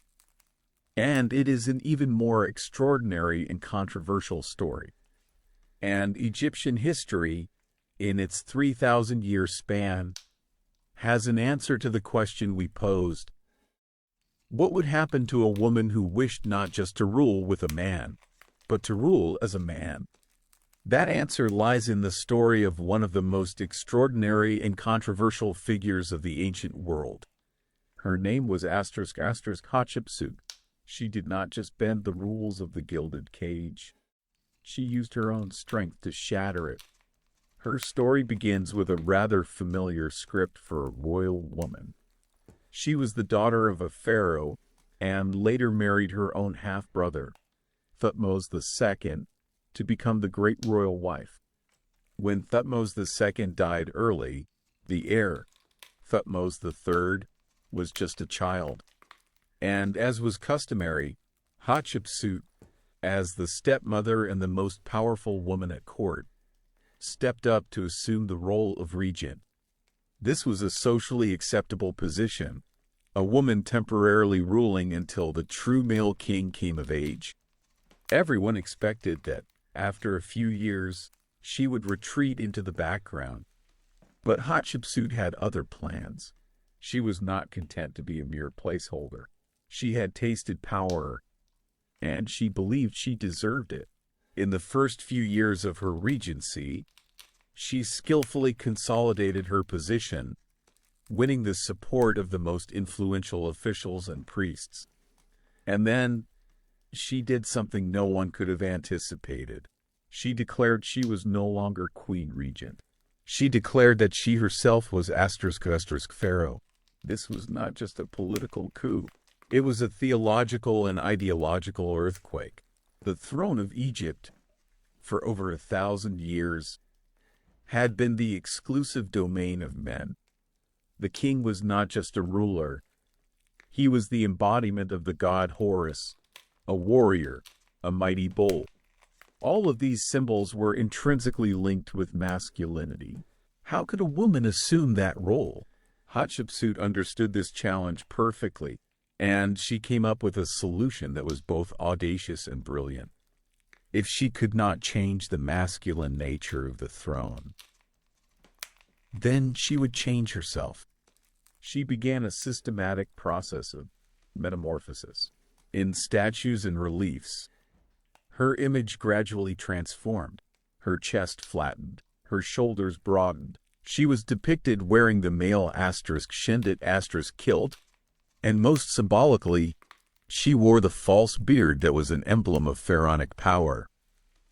and it is an even more extraordinary and controversial story. And Egyptian history, in its 3,000-year span, has an answer to the question we posed: what would happen to a woman who wished not just to rule with a man, but to rule as a man? That answer lies in the story of one of the most extraordinary and controversial figures of the ancient world. Her name was Hatshepsut. She did not just bend the rules of the Gilded Cage. she used her own strength to shatter it. Her story begins with a rather familiar script for a royal woman. She was the daughter of a pharaoh and later married her own half-brother, Thutmose II, to become the great royal wife. When Thutmose II died early, the heir, Thutmose III, was just a child. And as was customary, Hatshepsut, as the stepmother and the most powerful woman at court, stepped up to assume the role of regent. This was a socially acceptable position, a woman temporarily ruling until the true male king came of age. Everyone expected that, after a few years, she would retreat into the background. But Hatshepsut had other plans. She was not content to be a mere placeholder. She had tasted power, and she believed she deserved it. In the first few years of her regency, she skillfully consolidated her position, winning the support of the most influential officials and priests. And then, she did something no one could have anticipated. She declared she was no longer queen regent. She declared that she herself was *** pharaoh. This was not just a political coup. It was a theological and ideological earthquake. The throne of Egypt, for over 1,000 years, had been the exclusive domain of men. The king was not just a ruler. He was the embodiment of the god Horus, a warrior, a mighty bull. All of these symbols were intrinsically linked with masculinity. How could a woman assume that role? Hatshepsut understood this challenge perfectly, and she came up with a solution that was both audacious and brilliant. If she could not change the masculine nature of the throne, then she would change herself. She began a systematic process of metamorphosis. In statues and reliefs, her image gradually transformed. Her chest flattened, her shoulders broadened. She was depicted wearing the male *** kilt, and most symbolically, she wore the false beard that was an emblem of pharaonic power.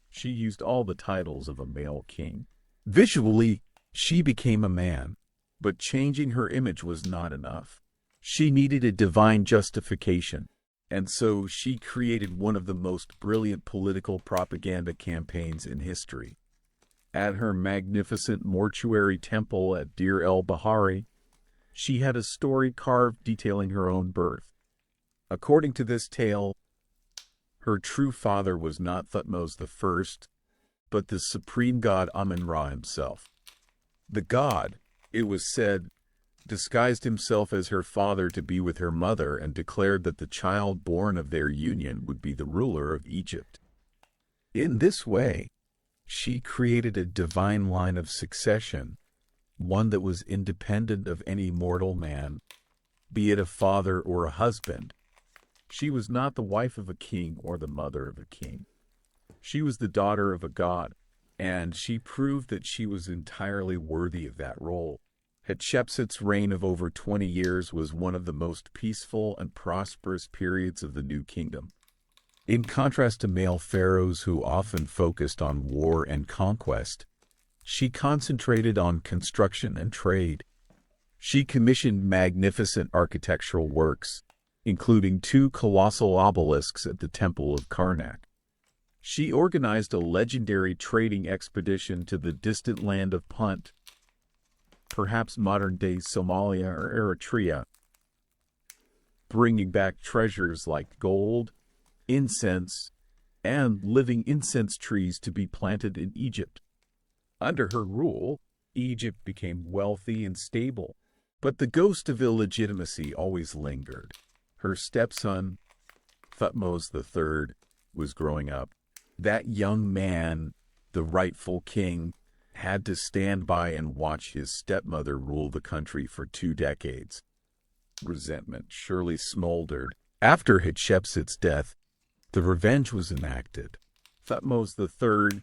She used all the titles of a male king. Visually, she became a man, but changing her image was not enough. She needed a divine justification, and so she created one of the most brilliant political propaganda campaigns in history. At her magnificent mortuary temple at Deir el-Bahari, she had a story carved detailing her own birth. According to this tale, her true father was not Thutmose I, but the supreme god Amun-Ra himself. The god, it was said, disguised himself as her father to be with her mother and declared that the child born of their union would be the ruler of Egypt. In this way, she created a divine line of succession, one that was independent of any mortal man, be it a father or a husband. She was not the wife of a king or the mother of a king. She was the daughter of a god, and she proved that she was entirely worthy of that role. Hatshepsut's reign of over 20 years was one of the most peaceful and prosperous periods of the New Kingdom. In contrast to male pharaohs who often focused on war and conquest, she concentrated on construction and trade. She commissioned magnificent architectural works, including 2 colossal obelisks at the Temple of Karnak. She organized a legendary trading expedition to the distant land of Punt, perhaps modern-day Somalia or Eritrea, bringing back treasures like gold, incense, and living incense trees to be planted in Egypt. Under her rule, Egypt became wealthy and stable, but the ghost of illegitimacy always lingered. Her stepson, Thutmose III, was growing up. That young man, the rightful king, had to stand by and watch his stepmother rule the country for 2 decades. Resentment surely smoldered. After Hatshepsut's death, the revenge was enacted. Thutmose III,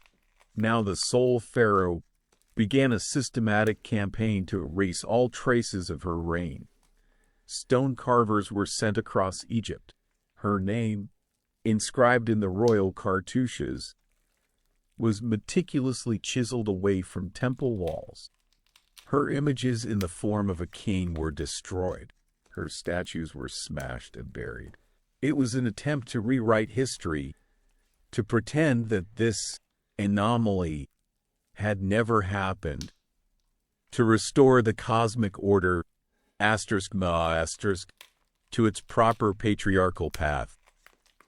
now the sole pharaoh, began a systematic campaign to erase all traces of her reign. Stone carvers were sent across Egypt. Her name, inscribed in the royal cartouches, was meticulously chiseled away from temple walls. Her images in the form of a king were destroyed. Her statues were smashed and buried. It was an attempt to rewrite history, to pretend that this anomaly had never happened, to restore the cosmic order to its proper patriarchal path.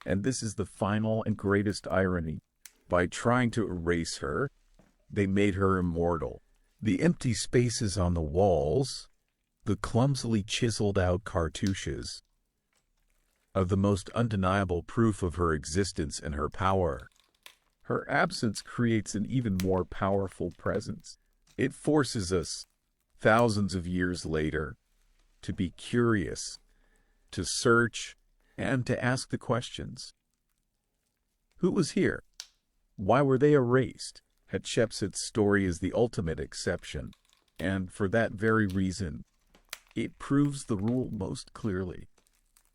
And this is the final and greatest irony. By trying to erase her, they made her immortal. The empty spaces on the walls, the clumsily chiseled out cartouches of the most undeniable proof of her existence and her power. Her absence creates an even more powerful presence. It forces us, thousands of years later, to be curious, to search, and to ask the questions. Who was here? Why were they erased? Hatshepsut's story is the ultimate exception, and for that very reason, it proves the rule most clearly.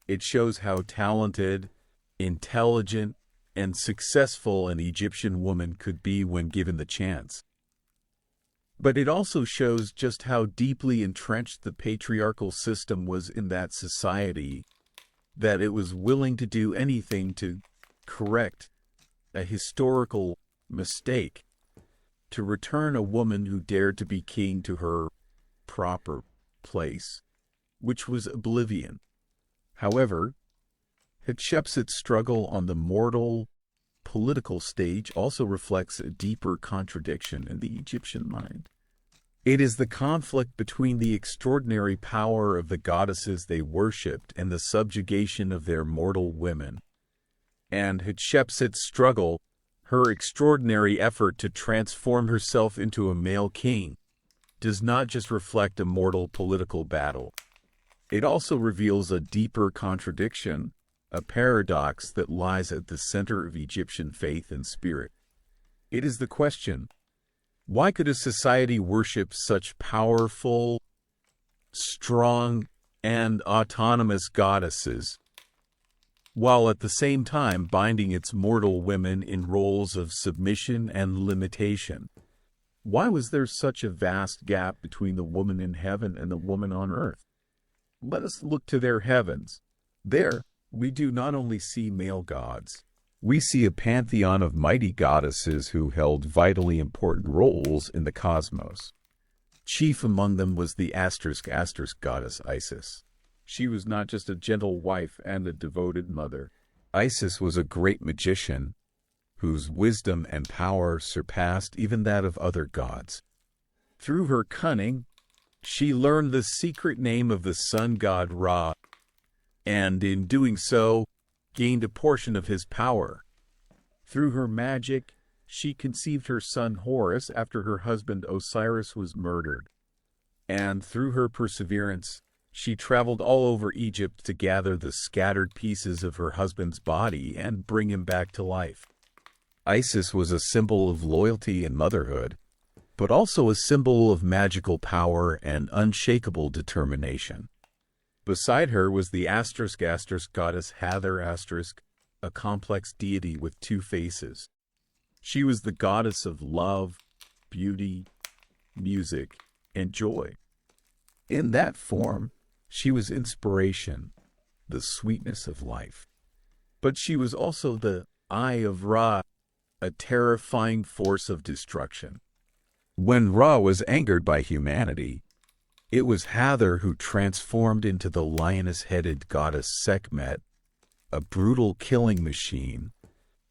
It shows how talented, intelligent, and successful an Egyptian woman could be when given the chance. But it also shows just how deeply entrenched the patriarchal system was in that society, that it was willing to do anything to correct a historical mistake, to return a woman who dared to be king to her proper place, which was oblivion. However, Hatshepsut's struggle on the mortal political stage also reflects a deeper contradiction in the Egyptian mind. It is the conflict between the extraordinary power of the goddesses they worshipped and the subjugation of their mortal women. And Hatshepsut's struggle, her extraordinary effort to transform herself into a male king, does not just reflect a mortal political battle. It also reveals a deeper contradiction, a paradox that lies at the center of Egyptian faith and spirit. It is the question, why could a society worship such powerful, strong, and autonomous goddesses, while at the same time binding its mortal women in roles of submission and limitation? Why was there such a vast gap between the woman in heaven and the woman on earth? Let us look to their heavens. There, we do not only see male gods, we see a pantheon of mighty goddesses who held vitally important roles in the cosmos. Chief among them was the asterisk goddess Isis. She was not just a gentle wife and a devoted mother. Isis was a great magician, whose wisdom and power surpassed even that of other gods. Through her cunning, she learned the secret name of the sun god Ra, and in doing so, gained a portion of his power. Through her magic, she conceived her son Horus after her husband Osiris was murdered. And through her perseverance, she traveled all over Egypt to gather the scattered pieces of her husband's body and bring him back to life. Isis was a symbol of loyalty and motherhood, but also a symbol of magical power and unshakable determination. Beside her was the asterisk goddess Hathor asterisk, a complex deity with two faces. She was the goddess of love, beauty, music, and joy. In that form, she was inspiration, the sweetness of life. But she was also the Eye of Ra, a terrifying force of destruction. When Ra was angered by humanity, it was Hathor who transformed into the lioness-headed goddess Sekhmet, a brutal killing machine,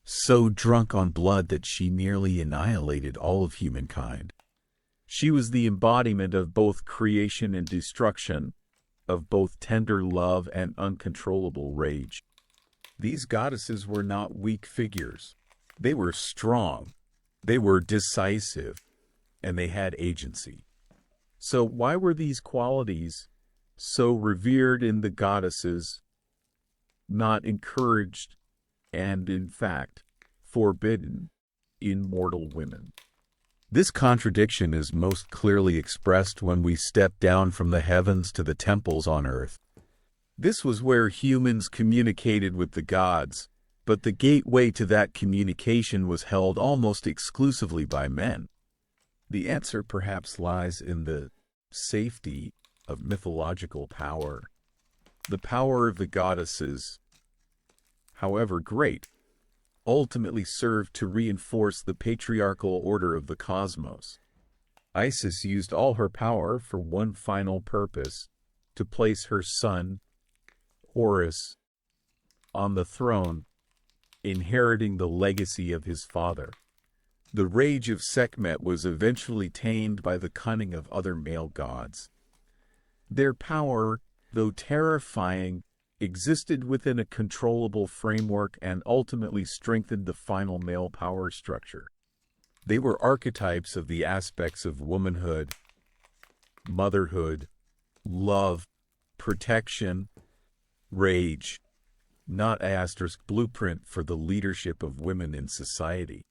so drunk on blood that she nearly annihilated all of humankind. She was the embodiment of both creation and destruction, of both tender love and uncontrollable rage. These goddesses were not weak figures. They were strong, they were decisive, and they had agency. So why were these qualities so revered in the goddesses, not encouraged, and in fact, forbidden in mortal women? This contradiction is most clearly expressed when we step down from the heavens to the temples on earth. This was where humans communicated with the gods, But the gateway to that communication was held almost exclusively by men. The answer perhaps lies in the safety of mythological power. The power of the goddesses, however great, ultimately served to reinforce the patriarchal order of the cosmos. Isis used all her power for one final purpose: to place her son, Horus, on the throne, inheriting the legacy of his father. The rage of Sekhmet was eventually tamed by the cunning of other male gods. Their power, though terrifying, existed within a controllable framework and ultimately strengthened the final male power structure. They were archetypes of the aspects of womanhood, motherhood, love, protection, rage, not asterisk blueprint for the leadership of women in society.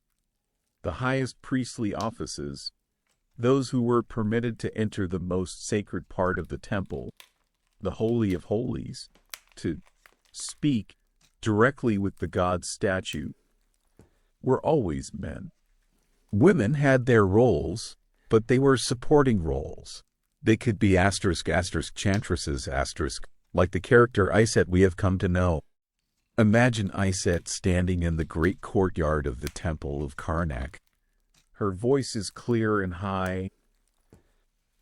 The highest priestly offices, those who were permitted to enter the most sacred part of the temple, the Holy of Holies, to speak directly with the god's statue, were always men. Women had their roles, but they were supporting roles. They could be asterisk chantresses asterisk, like the character Iset we have come to know. Imagine Iset standing in the great courtyard of the Temple of Karnak. Her voice is clear and high,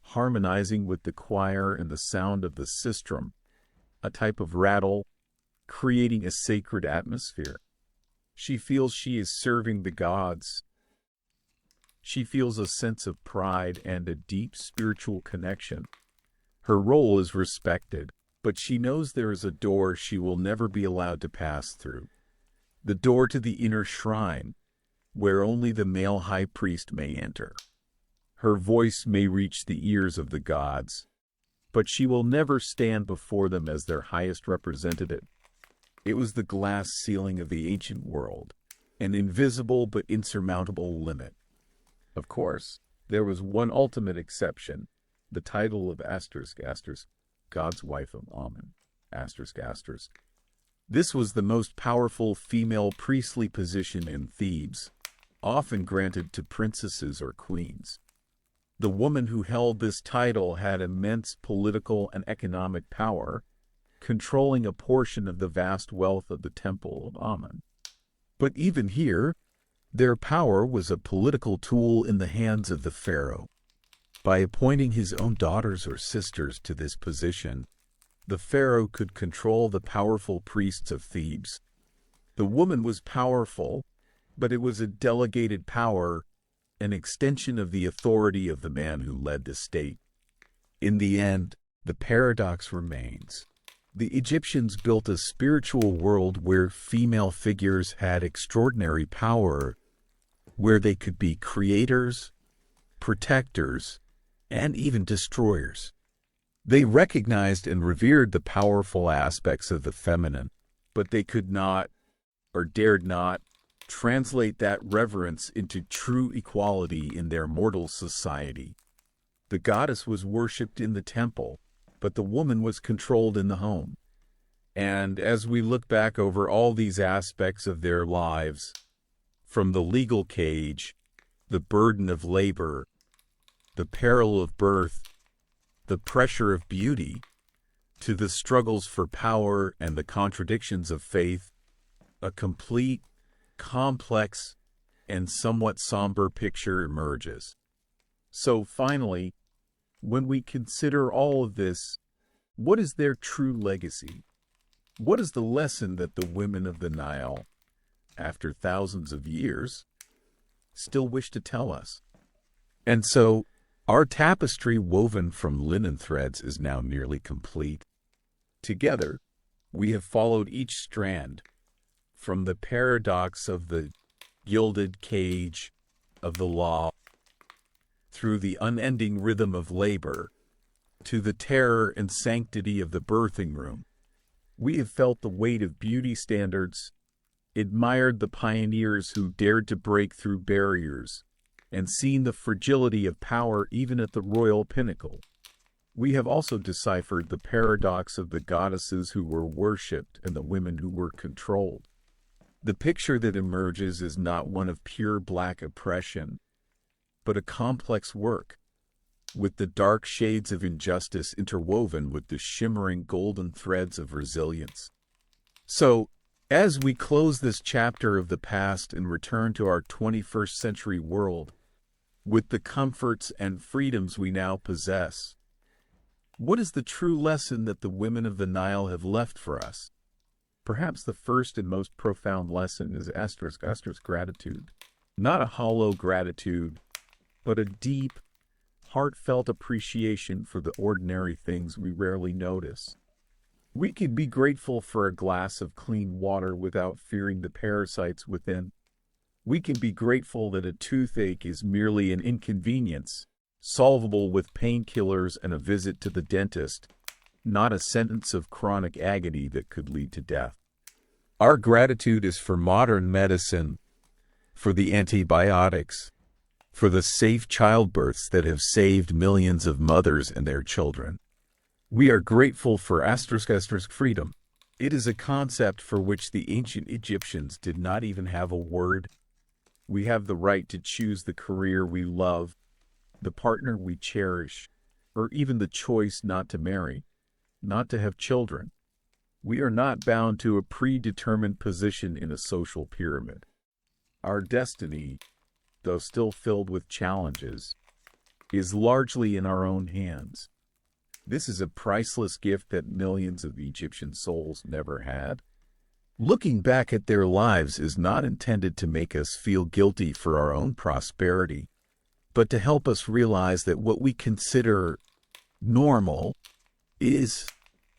harmonizing with the choir and the sound of the sistrum, a type of rattle, creating a sacred atmosphere. She feels she is serving the gods. She feels a sense of pride and a deep spiritual connection. Her role is respected, but she knows there is a door she will never be allowed to pass through. The door to the inner shrine, where only the male high priest may enter. Her voice may reach the ears of the gods, but she will never stand before them as their highest representative. It was the glass ceiling of the ancient world, an invisible but insurmountable limit. Of course, there was one ultimate exception, the title of asterisk, God's wife of Amun, asterisk. This was the most powerful female priestly position in Thebes, often granted to princesses or queens. The woman who held this title had immense political and economic power, controlling a portion of the vast wealth of the Temple of Amun. But even here, their power was a political tool in the hands of the pharaoh. By appointing his own daughters or sisters to this position, the pharaoh could control the powerful priests of Thebes. The woman was powerful, but it was a delegated power, an extension of the authority of the man who led the state. In the end, the paradox remains. The Egyptians built a spiritual world where female figures had extraordinary power, where they could be creators, protectors, and even destroyers. They recognized and revered the powerful aspects of the feminine, but they could not, or dared not, translate that reverence into true equality in their mortal society. The goddess was worshipped in the temple, but the woman was controlled in the home. And as we look back over all these aspects of their lives, from the legal cage, the burden of labor, the peril of birth, the pressure of beauty, to the struggles for power and the contradictions of faith, a complete, complex, and somewhat somber picture emerges. So finally, when we consider all of this, what is their true legacy? What is the lesson that the women of the Nile, after thousands of years, still wish to tell us? And so, our tapestry woven from linen threads is now nearly complete. Together, we have followed each strand, from the paradox of the gilded cage of the law, through the unending rhythm of labor, to the terror and sanctity of the birthing room. We have felt the weight of beauty standards, admired the pioneers who dared to break through barriers, and seen the fragility of power even at the royal pinnacle. We have also deciphered the paradox of the goddesses who were worshipped and the women who were controlled. The picture that emerges is not one of pure black oppression, but a complex work, with the dark shades of injustice interwoven with the shimmering golden threads of resilience. So, as we close this chapter of the past and return to our 21st century world, with the comforts and freedoms we now possess, what is the true lesson that the women of the Nile have left for us? Perhaps the first and most profound lesson is Esther's gratitude. Not a hollow gratitude, but a deep, heartfelt appreciation for the ordinary things we rarely notice. We can be grateful for a glass of clean water without fearing the parasites within. We can be grateful that a toothache is merely an inconvenience, solvable with painkillers and a visit to the dentist, not a sentence of chronic agony that could lead to death. Our gratitude is for modern medicine, for the antibiotics, for the safe childbirths that have saved millions of mothers and their children. We are grateful for Esther's freedom. It is a concept for which the ancient Egyptians did not even have a word. We have the right to choose the career we love, the partner we cherish, or even the choice not to marry, not to have children. We are not bound to a predetermined position in a social pyramid. Our destiny, though still filled with challenges, is largely in our own hands. This is a priceless gift that millions of Egyptian souls never had. Looking back at their lives is not intended to make us feel guilty for our own prosperity, but to help us realize that what we consider normal is,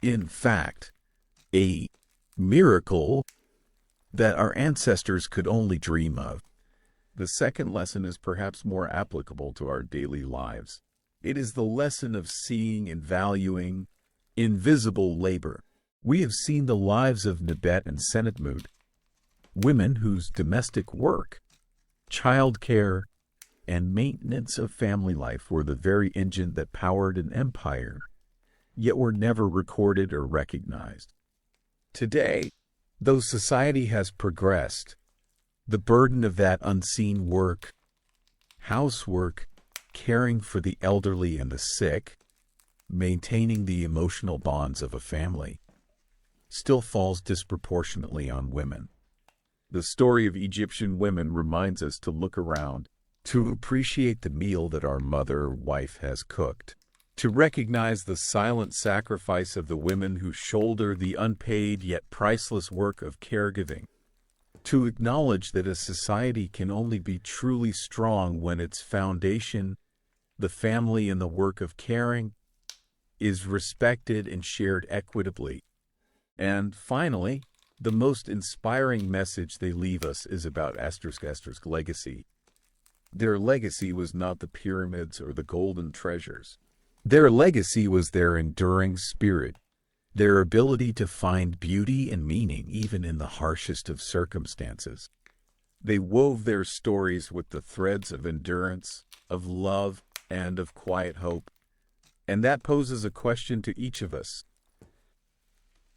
in fact, a miracle that our ancestors could only dream of. The second lesson is perhaps more applicable to our daily lives. It is the lesson of seeing and valuing invisible labor. We have seen the lives of Nebet and Senetmut, women whose domestic work, childcare, and maintenance of family life were the very engine that powered an empire, yet were never recorded or recognized. Today, though society has progressed, the burden of that unseen work, housework, caring for the elderly and the sick, maintaining the emotional bonds of a family, still falls disproportionately on women. The story of Egyptian women reminds us to look around, to appreciate the meal that our mother or wife has cooked, to recognize the silent sacrifice of the women who shoulder the unpaid yet priceless work of caregiving, to acknowledge that a society can only be truly strong when its foundation, the family and the work of caring, is respected and shared equitably. And finally, the most inspiring message they leave us is about Esther's legacy. Their legacy was not the pyramids or the golden treasures. Their legacy was their enduring spirit, their ability to find beauty and meaning even in the harshest of circumstances. They wove their stories with the threads of endurance, of love, and of quiet hope. And that poses a question to each of us.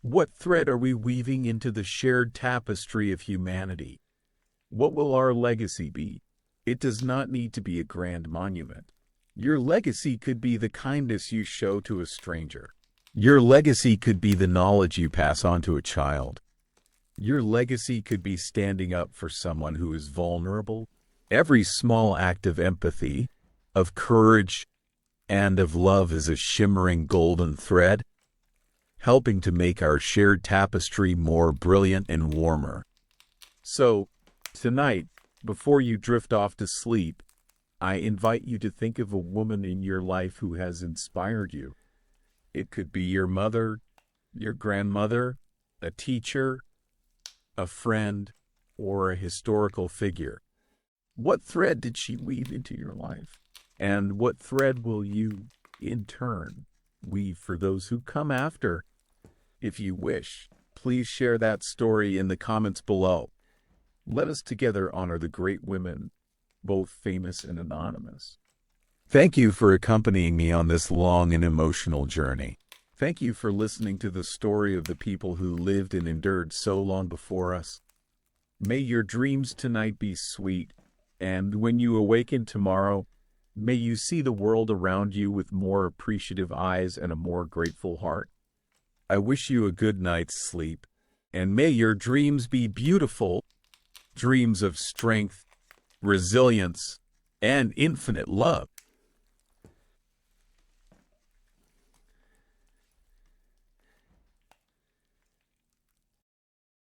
What thread are we weaving into the shared tapestry of humanity? What will our legacy be? It does not need to be a grand monument. Your legacy could be the kindness you show to a stranger. Your legacy could be the knowledge you pass on to a child. Your legacy could be standing up for someone who is vulnerable. Every small act of empathy, of courage, and of love is a shimmering golden thread, helping to make our shared tapestry more brilliant and warmer. So, tonight, before you drift off to sleep, I invite you to think of a woman in your life who has inspired you. It could be your mother, your grandmother, a teacher, a friend, or a historical figure. What thread did she weave into your life? And what thread will you, in turn, weave for those who come after? If you wish, please share that story in the comments below. Let us together honor the great women, both famous and anonymous. Thank you for accompanying me on this long and emotional journey. Thank you for listening to the story of the people who lived and endured so long before us. May your dreams tonight be sweet, and when you awaken tomorrow, may you see the world around you with more appreciative eyes and a more grateful heart. I wish you a good night's sleep, and may your dreams be beautiful, dreams of strength, resilience, and infinite love.